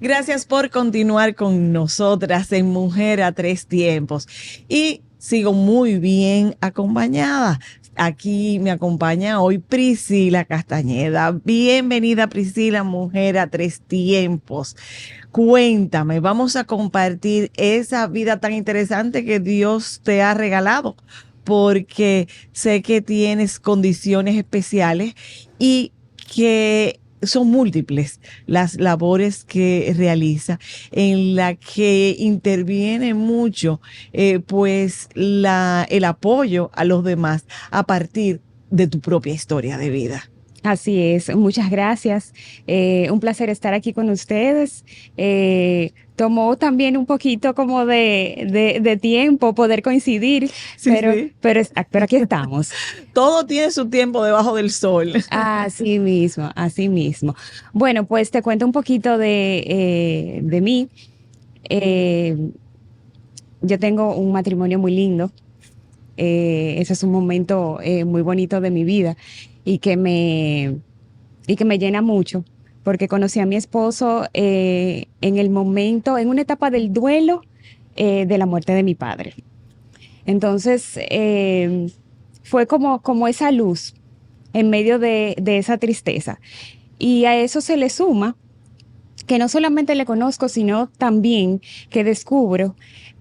Gracias por continuar con nosotras en Mujer a Tres Tiempos. Y sigo muy bien acompañada. Aquí me acompaña hoy Priscila Castañeda. Bienvenida, Priscila, Mujer a Tres Tiempos. Cuéntame, vamos a compartir esa vida tan interesante que Dios te ha regalado, porque sé que tienes condiciones especiales y que son múltiples las labores que realiza, en la que interviene mucho, pues el apoyo a los demás a partir de tu propia historia de vida. Así es, muchas gracias. Un placer estar aquí con ustedes. Tomó también un poquito como de tiempo poder coincidir, Sí, sí. pero aquí estamos. Todo tiene su tiempo debajo del sol. Así mismo, así mismo. Bueno, pues te cuento un poquito de mí. Eh, yo tengo un matrimonio muy lindo. Ese es un momento muy bonito de mi vida y y que me llena mucho, porque conocí a mi esposo en el momento, en una etapa del duelo de la muerte de mi padre. Entonces, fue como esa luz en medio de esa tristeza. Y a eso se le suma que no solamente le conozco, sino también que descubro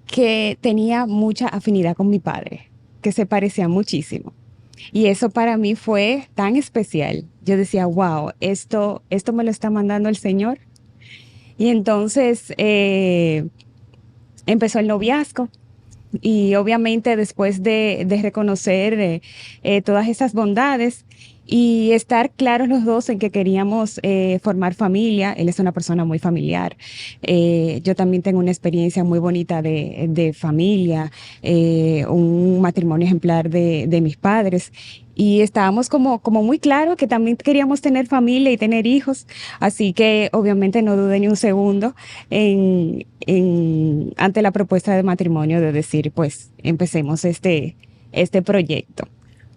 que tenía mucha afinidad con mi padre, que se parecía muchísimo. Y eso para mí fue tan especial. Yo decía, wow, esto me lo está mandando el Señor. Y entonces empezó el noviazgo. Y obviamente después de reconocer todas esas bondades y estar claros los dos en que queríamos formar familia, él es una persona muy familiar. Yo también tengo una experiencia muy bonita de familia, un matrimonio ejemplar de mis padres. Y estábamos como muy claros que también queríamos tener familia y tener hijos. Así que obviamente no dudé ni un segundo ante la propuesta de matrimonio de decir, pues empecemos este proyecto.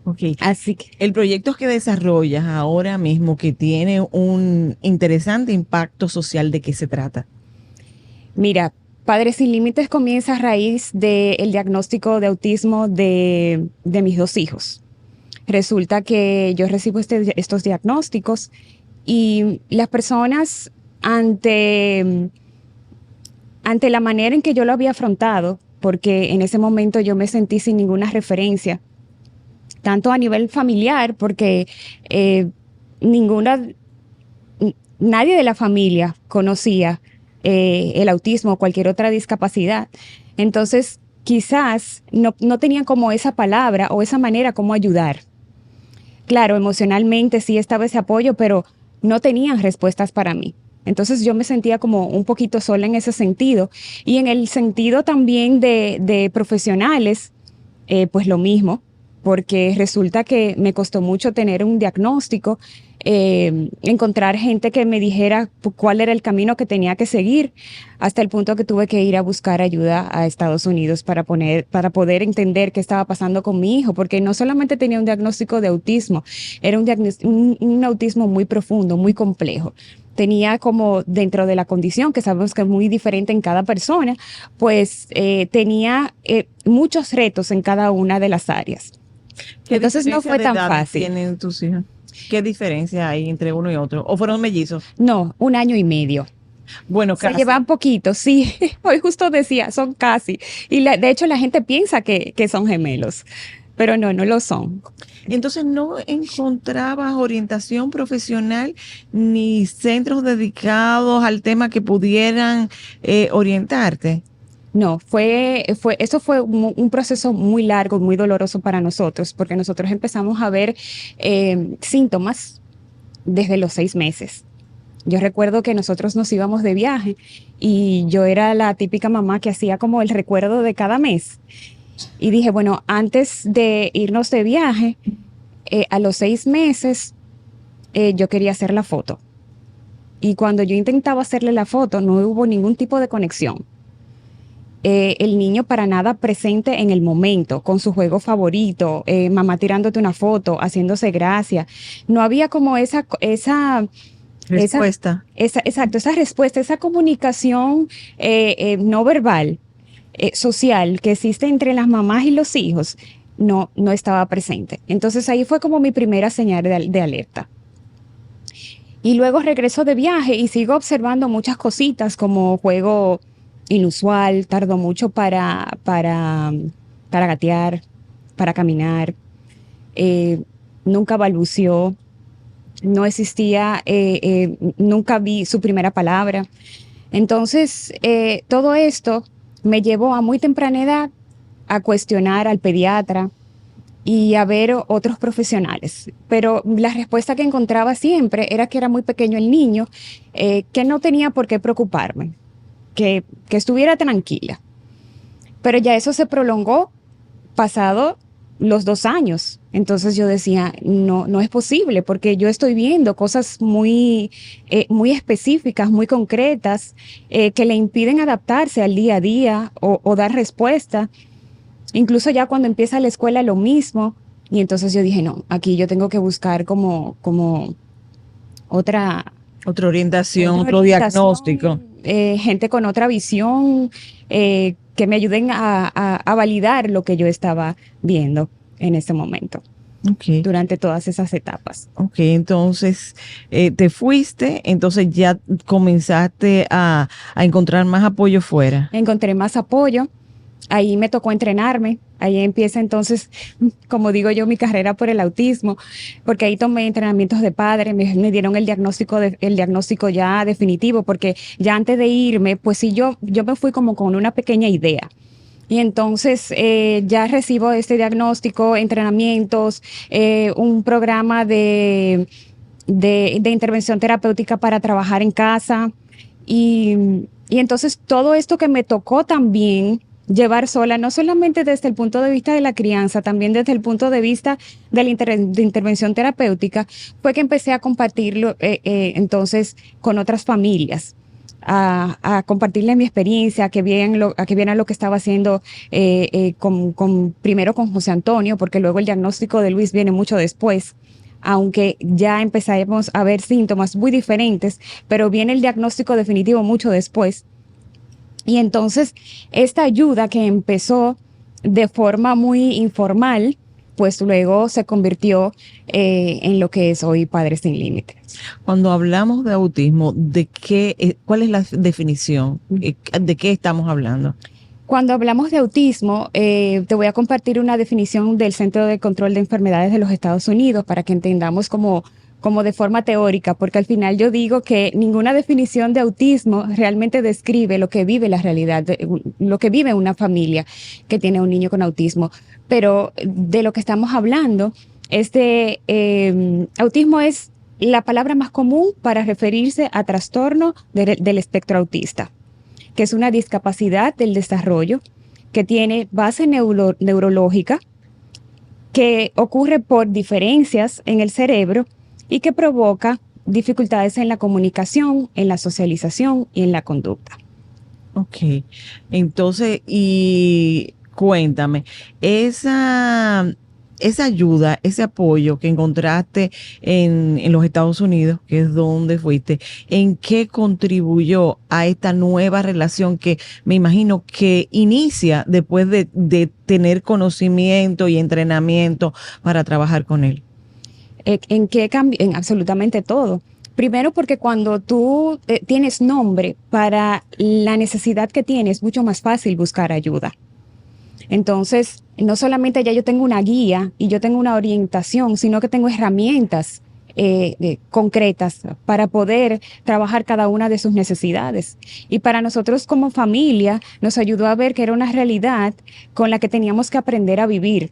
Ok. Así que, El proyecto que desarrollas ahora mismo, que tiene un interesante impacto social, ¿de qué se trata? mira, Padres Sin Límites comienza a raíz del diagnóstico de autismo de mis dos hijos. Resulta que yo recibo estos diagnósticos y las personas ante la manera en que yo lo había afrontado, porque en ese momento yo me sentí sin ninguna referencia, tanto a nivel familiar, porque eh, ninguna, nadie de la familia conocía el autismo o cualquier otra discapacidad. Entonces, quizás no tenían como esa palabra o esa manera como ayudar. Claro, emocionalmente sí estaba ese apoyo, pero no tenían respuestas para mí. Entonces yo me sentía como un poquito sola en ese sentido. Y en el sentido también de profesionales, pues lo mismo, porque resulta que me costó mucho tener un diagnóstico, encontrar gente que me dijera cuál era el camino que tenía que seguir, hasta el punto que tuve que ir a buscar ayuda a Estados Unidos para poder entender qué estaba pasando con mi hijo, porque no solamente tenía un diagnóstico de autismo, era un autismo muy profundo, muy complejo. Tenía como dentro de la condición, que sabemos que es muy diferente en cada persona, pues tenía muchos retos en cada una de las áreas. ¿Qué Entonces no diferencia fue de tan edad fácil. tienen tus hijos? ¿Qué diferencia hay entre uno y otro? ¿O fueron mellizos? No, un año y medio. Bueno, Se casi. llevan poquito, sí. Hoy justo decía, son casi. Y de hecho la gente piensa que son gemelos, pero no lo son. Entonces, ¿no encontrabas orientación profesional ni centros dedicados al tema que pudieran orientarte? No, eso fue un proceso muy largo, muy doloroso para nosotros, porque nosotros empezamos a ver síntomas desde los 6 meses. Yo recuerdo que nosotros nos íbamos de viaje y yo era la típica mamá que hacía como el recuerdo de cada mes. Y dije, bueno, antes de irnos de viaje, a los 6 meses, yo quería hacer la foto. Y cuando yo intentaba hacerle la foto, no hubo ningún tipo de conexión. El niño para nada presente en el momento, con su juego favorito, mamá tirándote una foto, haciéndose gracia. No había como Respuesta. Exacto, esa respuesta, esa comunicación no verbal, social que existe entre las mamás y los hijos, no estaba presente. Entonces ahí fue como mi primera señal de alerta. Y luego regreso de viaje y sigo observando muchas cositas como juego inusual, tardo mucho para gatear, para caminar, nunca balbuceó, no existía, nunca vi su primera palabra. Entonces, todo esto me llevó a muy temprana edad a cuestionar al pediatra y a ver otros profesionales. Pero la respuesta que encontraba siempre era que era muy pequeño el niño, que no tenía por qué preocuparme, que estuviera tranquila. Pero ya eso se prolongó pasado los 2 años. Entonces yo decía, no es posible, porque yo estoy viendo cosas muy específicas, muy concretas, que le impiden adaptarse al día a día o dar respuesta. Incluso ya cuando empieza la escuela lo mismo. Y entonces yo dije, no, aquí yo tengo que buscar como otra Otra otra otro diagnóstico. orientación, gente con otra visión, que me ayuden a validar lo que yo estaba viendo en ese momento, Ok. durante todas esas etapas. Ok, entonces te fuiste, entonces ya comenzaste a encontrar más apoyo fuera. Encontré más apoyo, ahí me tocó entrenarme, ahí empieza entonces, como digo yo, mi carrera por el autismo, porque ahí tomé entrenamientos de padre, me dieron el diagnóstico ya definitivo, porque ya antes de irme, pues sí, yo me fui como con una pequeña idea. Y entonces ya recibo este diagnóstico, entrenamientos, un programa de intervención terapéutica para trabajar en casa. Y entonces todo esto que me tocó también llevar sola, no solamente desde el punto de vista de la crianza, también desde el punto de vista de de intervención terapéutica, fue que empecé a compartirlo entonces con otras familias. A compartirle mi experiencia, a que vieran lo que estaba haciendo primero con José Antonio, porque luego el diagnóstico de Luis viene mucho después, aunque ya empezamos a ver síntomas muy diferentes, pero viene el diagnóstico definitivo mucho después. Y entonces esta ayuda que empezó de forma muy informal, pues luego se convirtió en lo que es hoy Padres Sin Límites. Cuando hablamos de autismo, ¿cuál es la definición? ¿De qué estamos hablando? Cuando hablamos de autismo, te voy a compartir una definición del Centro de Control de Enfermedades de los Estados Unidos para que entendamos como de forma teórica, porque al final yo digo que ninguna definición de autismo realmente describe lo que vive la realidad, lo que vive una familia que tiene un niño con autismo. Pero de lo que estamos hablando, autismo es la palabra más común para referirse a trastorno del espectro autista, que es una discapacidad del desarrollo que tiene base neurológica, que ocurre por diferencias en el cerebro y que provoca dificultades en la comunicación, en la socialización y en la conducta. Ok, entonces, y cuéntame, esa ayuda, ese apoyo que encontraste en los Estados Unidos, que es donde fuiste, ¿en qué contribuyó a esta nueva relación que me imagino que inicia después de tener conocimiento y entrenamiento para trabajar con él? ¿En qué cambio? En absolutamente todo. Primero porque cuando tú tienes nombre para la necesidad que tienes, es mucho más fácil buscar ayuda. Entonces, no solamente ya yo tengo una guía y yo tengo una orientación, sino que tengo herramientas concretas para poder trabajar cada una de sus necesidades. Y para nosotros como familia nos ayudó a ver que era una realidad con la que teníamos que aprender a vivir.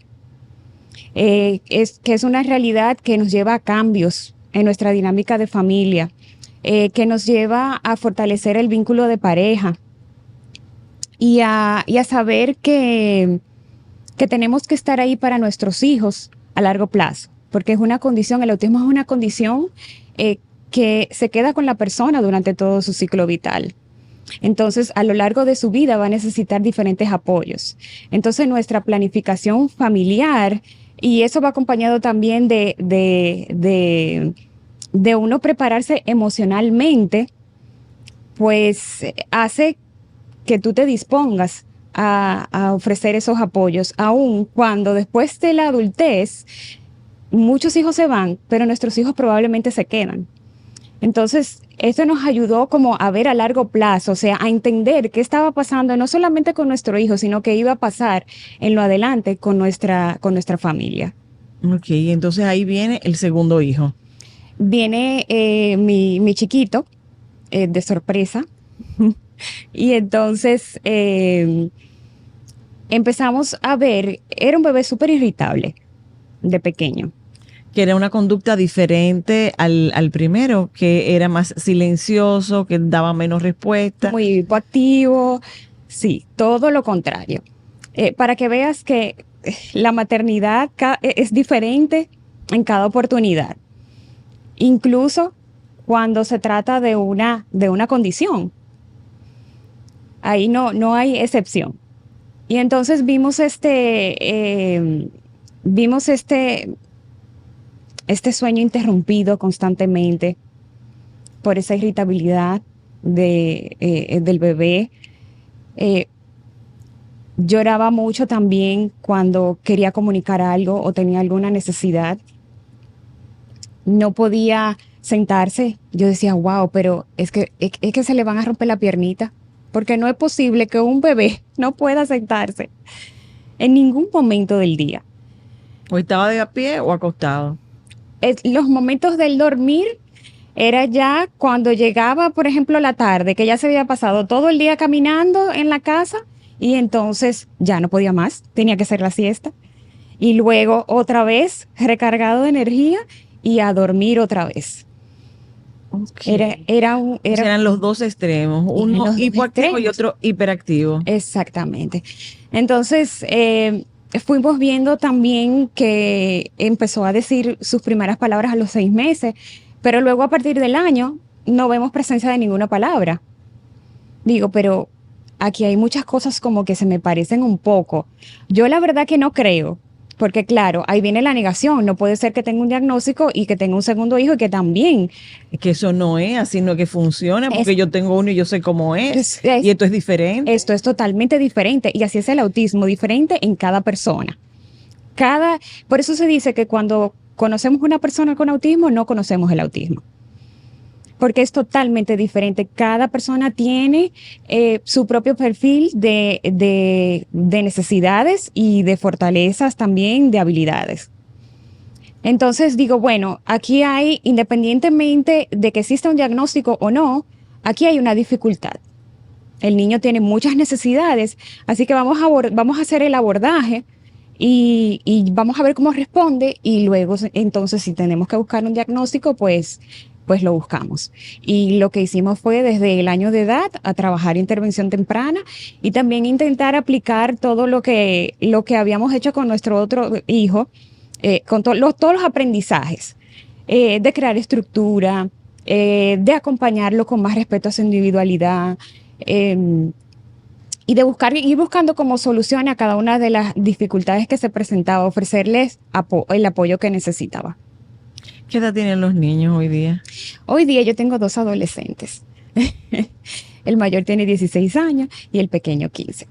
Que es una realidad que nos lleva a cambios en nuestra dinámica de familia, que nos lleva a fortalecer el vínculo de pareja y a saber que tenemos que estar ahí para nuestros hijos a largo plazo, porque es una condición, el autismo es una condición que se queda con la persona durante todo su ciclo vital. Entonces, a lo largo de su vida va a necesitar diferentes apoyos. Entonces, nuestra planificación familiar, y eso va acompañado también de de uno prepararse emocionalmente, pues hace que tú te dispongas a ofrecer esos apoyos, aun cuando después de la adultez muchos hijos se van, pero nuestros hijos probablemente se quedan. Entonces, esto nos ayudó como a ver a largo plazo, o sea, a entender qué estaba pasando no solamente con nuestro hijo, sino que iba a pasar en lo adelante con nuestra familia. Ok, entonces ahí viene el segundo hijo. Viene mi chiquito de sorpresa y entonces empezamos a ver, era un bebé súper irritable de pequeño. Que era una conducta diferente al primero, que era más silencioso, que daba menos respuesta. Muy hipoactivo, sí, todo lo contrario. Para que veas que la maternidad es diferente en cada oportunidad, incluso cuando se trata de una condición. Ahí no hay excepción. Y entonces vimos este sueño interrumpido constantemente por esa irritabilidad del bebé. Lloraba mucho también cuando quería comunicar algo o tenía alguna necesidad. No podía sentarse. Yo decía, wow, pero es que se le van a romper la piernita, porque no es posible que un bebé no pueda sentarse en ningún momento del día. ¿O estaba de a pie o acostado? Los momentos del dormir era ya cuando llegaba, por ejemplo, la tarde, que ya se había pasado todo el día caminando en la casa y entonces ya no podía más, tenía que hacer la siesta. Y luego otra vez recargado de energía y a dormir otra vez. Okay. Eran Eran los dos extremos, uno hipoactivo y otro hiperactivo. Exactamente. Entonces, fuimos viendo también que empezó a decir sus primeras palabras a los 6 meses, pero luego a partir del año no vemos presencia de ninguna palabra. Digo, pero aquí hay muchas cosas como que se me parecen un poco. Yo la verdad que no creo, porque claro, ahí viene la negación. No puede ser que tenga un diagnóstico y que tenga un segundo hijo y que también. Es que eso no es así, no es que funciona, porque yo tengo uno y yo sé cómo es, y esto es diferente. Esto es totalmente diferente y así es el autismo, diferente en cada persona. Por eso se dice que cuando conocemos una persona con autismo, no conocemos el autismo. Porque es totalmente diferente. Cada persona tiene su propio perfil de necesidades y de fortalezas también, de habilidades. Entonces digo, bueno, aquí hay, independientemente de que exista un diagnóstico o no, aquí hay una dificultad. El niño tiene muchas necesidades, así que vamos a hacer el abordaje y vamos a ver cómo responde y luego entonces si tenemos que buscar un diagnóstico, pues lo buscamos. Y lo que hicimos fue desde el año de edad a trabajar intervención temprana y también intentar aplicar todo lo que habíamos hecho con nuestro otro hijo, con todos los aprendizajes, de crear estructura, de acompañarlo con más respeto a su individualidad, y de ir buscando como solución a cada una de las dificultades que se presentaba, ofrecerles el apoyo que necesitaba. ¿Qué edad tienen los niños hoy día? Hoy día yo tengo 2 adolescentes. El mayor tiene 16 años y el pequeño 15.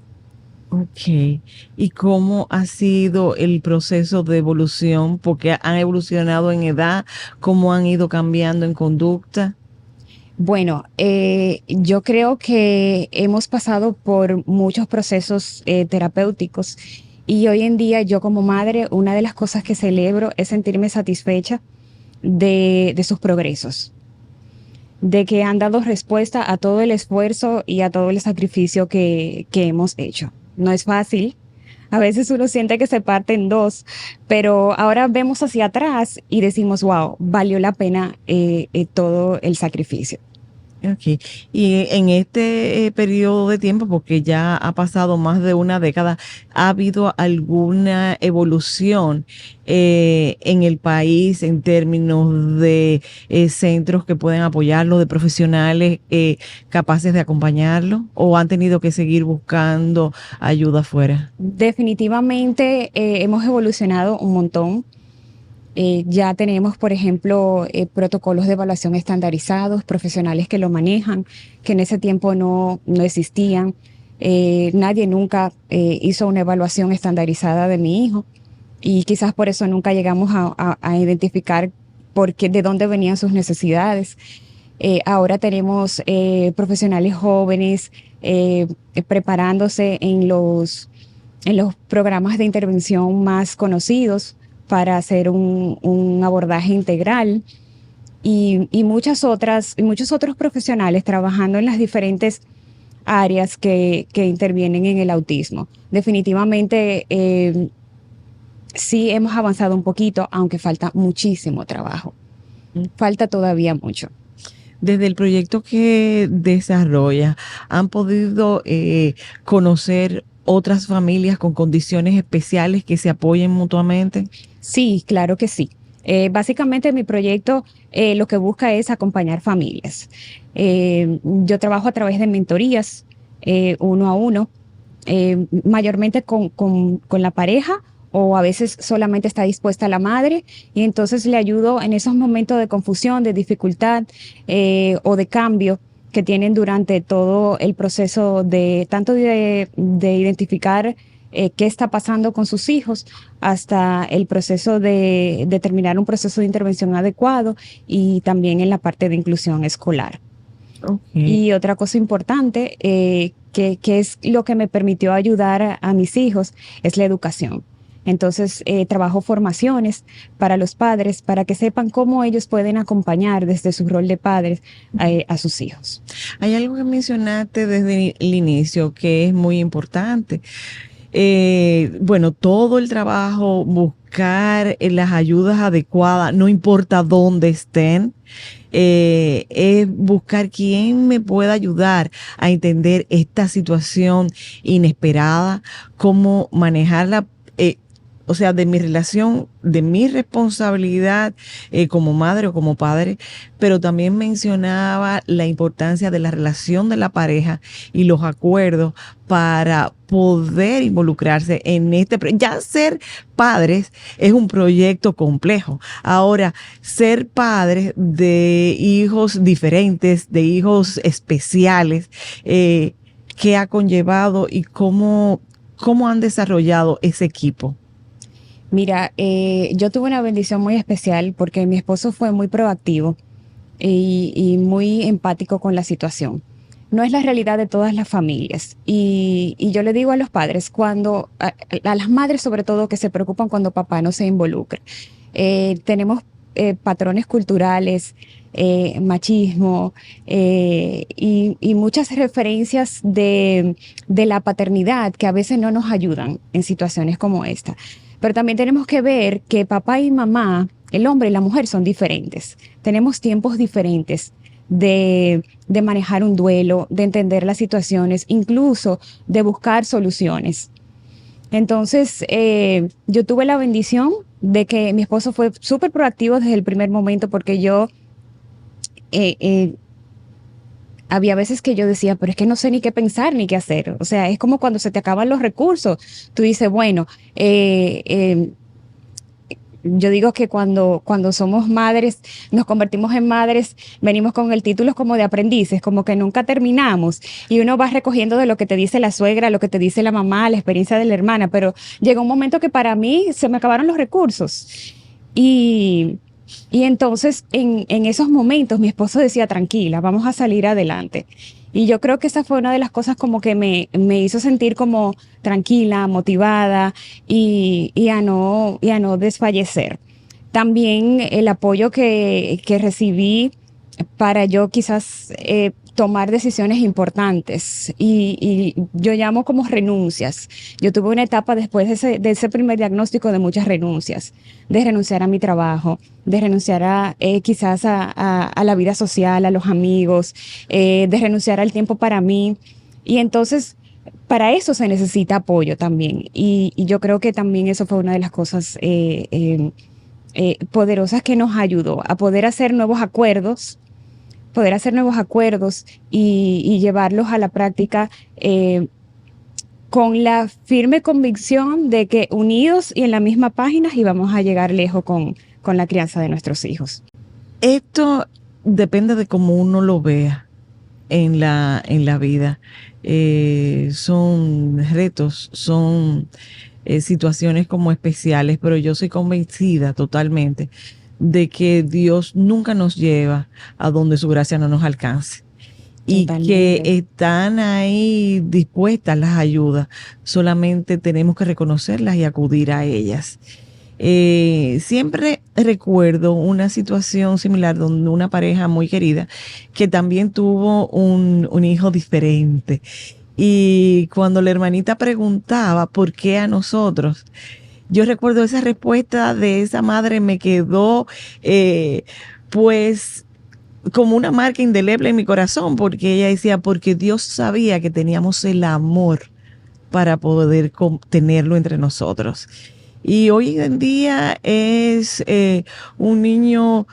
Ok. ¿Y cómo ha sido el proceso de evolución? Porque han evolucionado en edad, ¿cómo han ido cambiando en conducta? Bueno, yo creo que hemos pasado por muchos procesos terapéuticos y hoy en día yo como madre, una de las cosas que celebro es sentirme satisfecha de sus progresos, de que han dado respuesta a todo el esfuerzo y a todo el sacrificio que hemos hecho. No es fácil. A veces uno siente que se parte en dos, pero ahora vemos hacia atrás y decimos, wow, valió la pena todo el sacrificio. Ok. Y en este periodo de tiempo, porque ya ha pasado más de una década, ¿ha habido alguna evolución en el país en términos de centros que pueden apoyarlo, de profesionales capaces de acompañarlo, o han tenido que seguir buscando ayuda afuera? Definitivamente hemos evolucionado un montón. Ya tenemos, por ejemplo, protocolos de evaluación estandarizados, profesionales que lo manejan, que en ese tiempo no existían. Nadie nunca hizo una evaluación estandarizada de mi hijo y quizás por eso nunca llegamos a identificar de dónde venían sus necesidades. Ahora tenemos profesionales jóvenes preparándose en los programas de intervención más conocidos para hacer un abordaje integral y muchos otros profesionales trabajando en las diferentes áreas que intervienen en el autismo. Definitivamente sí hemos avanzado un poquito, aunque falta muchísimo trabajo. Falta todavía mucho. Desde el proyecto que desarrolla, ¿han podido conocer otras familias con condiciones especiales que se apoyen mutuamente? Sí, claro que sí. Básicamente mi proyecto lo que busca es acompañar familias. Yo trabajo a través de mentorías uno a uno, mayormente con la pareja o a veces solamente está dispuesta la madre y entonces le ayudo en esos momentos de confusión, de dificultad o de cambio que tienen durante todo el proceso de tanto de identificar qué está pasando con sus hijos hasta el proceso de determinar un proceso de intervención adecuado y también en la parte de inclusión escolar. Okay. Y otra cosa importante que es lo que me permitió ayudar a mis hijos es la educación. Entonces, trabajo formaciones para los padres, para que sepan cómo ellos pueden acompañar desde su rol de padres a sus hijos. Hay algo que mencionaste desde el inicio que es muy importante. Bueno, todo el trabajo, buscar las ayudas adecuadas, no importa dónde estén, es buscar quién me pueda ayudar a entender esta situación inesperada, cómo manejarla. O sea, de mi relación, de mi responsabilidad como madre o como padre, pero también mencionaba la importancia de la relación de la pareja y los acuerdos para poder involucrarse en ya ser padres es un proyecto complejo. Ahora, ser padres de hijos diferentes, de hijos especiales, ¿qué ha conllevado y cómo han desarrollado ese equipo? Mira, yo tuve una bendición muy especial porque mi esposo fue muy proactivo y muy empático con la situación. No es la realidad de todas las familias. Y yo le digo a los padres, a las madres sobre todo, que se preocupan cuando papá no se involucra. Tenemos patrones culturales, machismo y muchas referencias de la paternidad que a veces no nos ayudan en situaciones como esta. Pero también tenemos que ver que papá y mamá, el hombre y la mujer son diferentes. Tenemos tiempos diferentes de manejar un duelo, de entender las situaciones, incluso de buscar soluciones. Entonces, yo tuve la bendición de que mi esposo fue súper proactivo desde el primer momento porque yo había veces que yo decía, pero es que no sé ni qué pensar ni qué hacer. O sea, es como cuando se te acaban los recursos. Tú dices, bueno, yo digo que cuando somos madres, nos convertimos en madres, venimos con el título como de aprendices, como que nunca terminamos. Y uno va recogiendo de lo que te dice la suegra, lo que te dice la mamá, la experiencia de la hermana. Pero llegó un momento que para mí se me acabaron los recursos. Y entonces en esos momentos mi esposo decía, tranquila, vamos a salir adelante. Y yo creo que esa fue una de las cosas como que me hizo sentir como tranquila, motivada y a no desfallecer. También el apoyo que recibí para yo quizás tomar decisiones importantes y yo llamo como renuncias. Yo tuve una etapa después de ese primer diagnóstico de muchas renuncias, de renunciar a mi trabajo, de renunciar a quizás a la vida social, a los amigos, de renunciar al tiempo para mí. Y entonces para eso se necesita apoyo también. Y yo creo que también eso fue una de las cosas poderosas que nos ayudó a poder hacer nuevos acuerdos y llevarlos a la práctica con la firme convicción de que unidos y en la misma página íbamos a llegar lejos con la crianza de nuestros hijos. Esto depende de cómo uno lo vea en la vida. Son retos, son situaciones como especiales, pero yo soy convencida totalmente de que Dios nunca nos lleva a donde su gracia no nos alcance. Y que Totalmente. están ahí dispuestas las ayudas, solamente tenemos que reconocerlas y acudir a ellas. Siempre recuerdo una situación similar donde una pareja muy querida que también tuvo un hijo diferente. Y cuando la hermanita preguntaba por qué a nosotros, yo recuerdo esa respuesta de esa madre me quedó pues como una marca indeleble en mi corazón, porque ella decía, porque Dios sabía que teníamos el amor para poder tenerlo entre nosotros. Y hoy en día es un niño,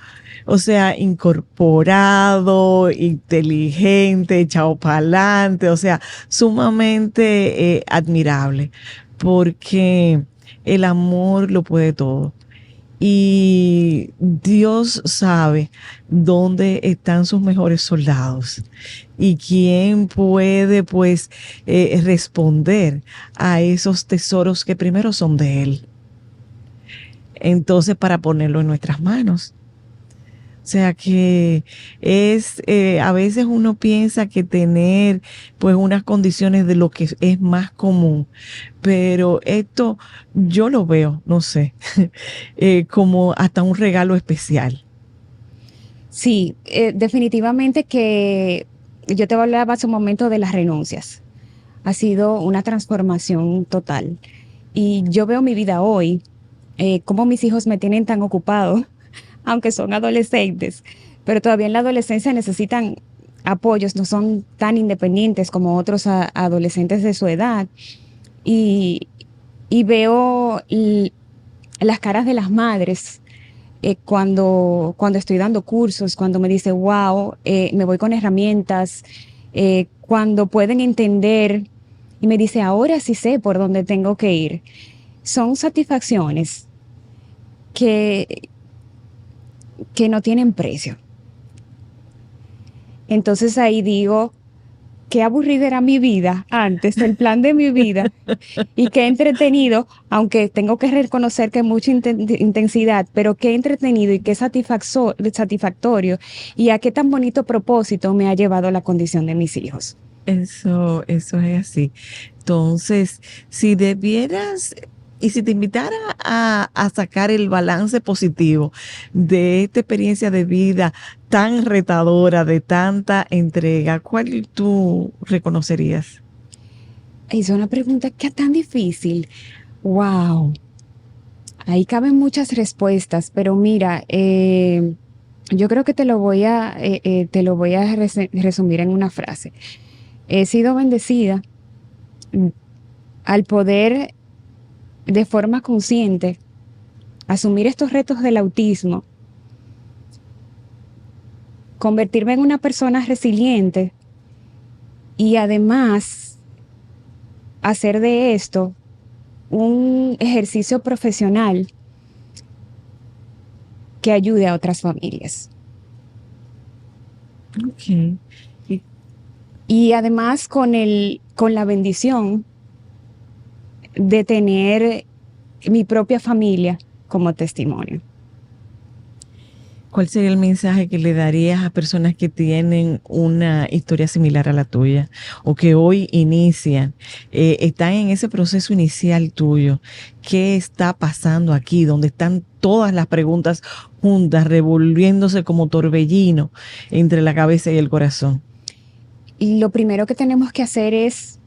o sea, incorporado, inteligente, echado para adelante, o sea, sumamente admirable, porque el amor lo puede todo. Y Dios sabe dónde están sus mejores soldados y quién puede pues responder a esos tesoros que primero son de Él. Entonces, para ponerlo en nuestras manos. O sea que es, a veces uno piensa que tener pues unas condiciones de lo que es más común, pero esto yo lo veo, no sé, como hasta un regalo especial. Sí, definitivamente que yo te hablaba hace un momento de las renuncias. Ha sido una transformación total. Y yo veo mi vida hoy, cómo mis hijos me tienen tan ocupado, aunque son adolescentes, pero todavía en la adolescencia necesitan apoyos, no son tan independientes como otros adolescentes de su edad. Y, y veo las caras de las madres cuando estoy dando cursos, cuando me dice, wow, me voy con herramientas, cuando pueden entender y me dice, ahora sí sé por dónde tengo que ir. Son satisfacciones que, que no tienen precio. Entonces ahí digo, qué aburrida era mi vida antes, el plan de mi vida, y qué entretenido, aunque tengo que reconocer que mucha intensidad, pero qué entretenido y qué satisfactorio, y a qué tan bonito propósito me ha llevado la condición de mis hijos. Eso es así. Entonces, si debieras y si te invitara a sacar el balance positivo de esta experiencia de vida tan retadora, de tanta entrega, ¿cuál tú reconocerías? Es una pregunta que tan difícil. Wow. Ahí caben muchas respuestas, pero mira, yo creo que te lo voy a resumir en una frase. He sido bendecida al poder de forma consciente asumir estos retos del autismo, convertirme en una persona resiliente y además hacer de esto un ejercicio profesional que ayude a otras familias. Okay. Y además con la bendición de tener mi propia familia como testimonio. ¿Cuál sería el mensaje que le darías a personas que tienen una historia similar a la tuya o que hoy inician, están en ese proceso inicial tuyo? ¿Qué está pasando aquí? Donde están todas las preguntas juntas, revolviéndose como torbellino entre la cabeza y el corazón. Y lo primero que tenemos que hacer es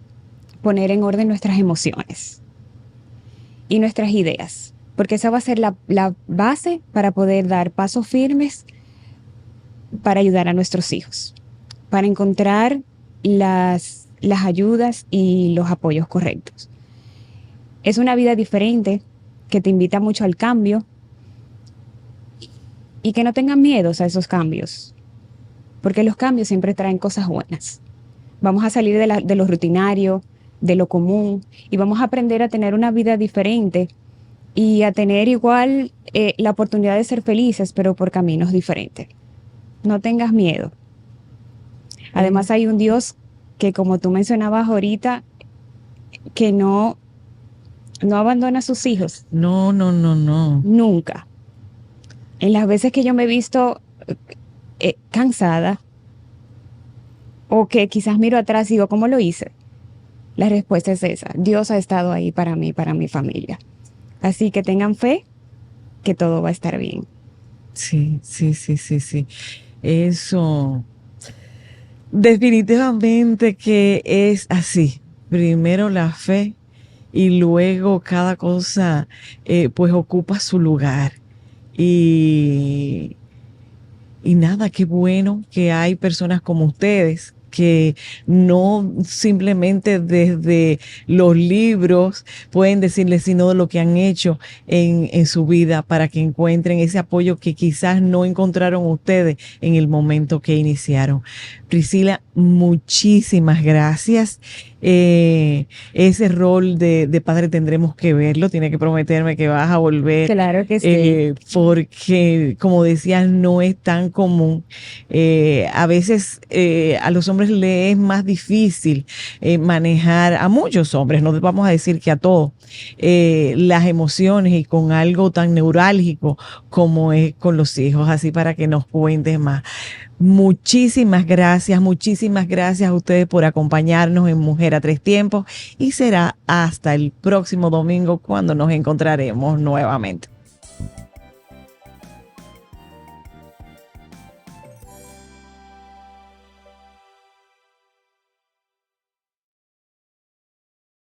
poner en orden nuestras emociones y nuestras ideas, porque esa va a ser la base para poder dar pasos firmes para ayudar a nuestros hijos, para encontrar las ayudas y los apoyos correctos. Es una vida diferente que te invita mucho al cambio y que no tengan miedos a esos cambios, porque los cambios siempre traen cosas buenas. Vamos a salir de lo rutinario, de lo común, y vamos a aprender a tener una vida diferente y a tener igual la oportunidad de ser felices, pero por caminos diferentes. No tengas miedo. Además hay un Dios que, como tú mencionabas ahorita, que no abandona a sus hijos. No, no, no, no. Nunca. En las veces que yo me he visto cansada o que quizás miro atrás y digo, ¿cómo lo hice? La respuesta es esa. Dios ha estado ahí para mí, para mi familia. Así que tengan fe que todo va a estar bien. Sí, sí, sí, sí, sí. Eso definitivamente que es así. Primero la fe y luego cada cosa pues ocupa su lugar. Y, y nada, qué bueno que hay personas como ustedes que no simplemente desde los libros pueden decirles, sino de lo que han hecho en su vida para que encuentren ese apoyo que quizás no encontraron ustedes en el momento que iniciaron. Priscila, muchísimas gracias. Ese rol de padre tendremos que verlo, tiene que prometerme que vas a volver, Claro que sí. porque como decías, no es tan común. A veces a los hombres les es más difícil manejar, a muchos hombres, no vamos a decir que a todos, las emociones y con algo tan neurálgico como es con los hijos, así para que nos cuentes más. Muchísimas gracias a ustedes por acompañarnos en Mujer a Tres Tiempos y será hasta el próximo domingo cuando nos encontraremos nuevamente.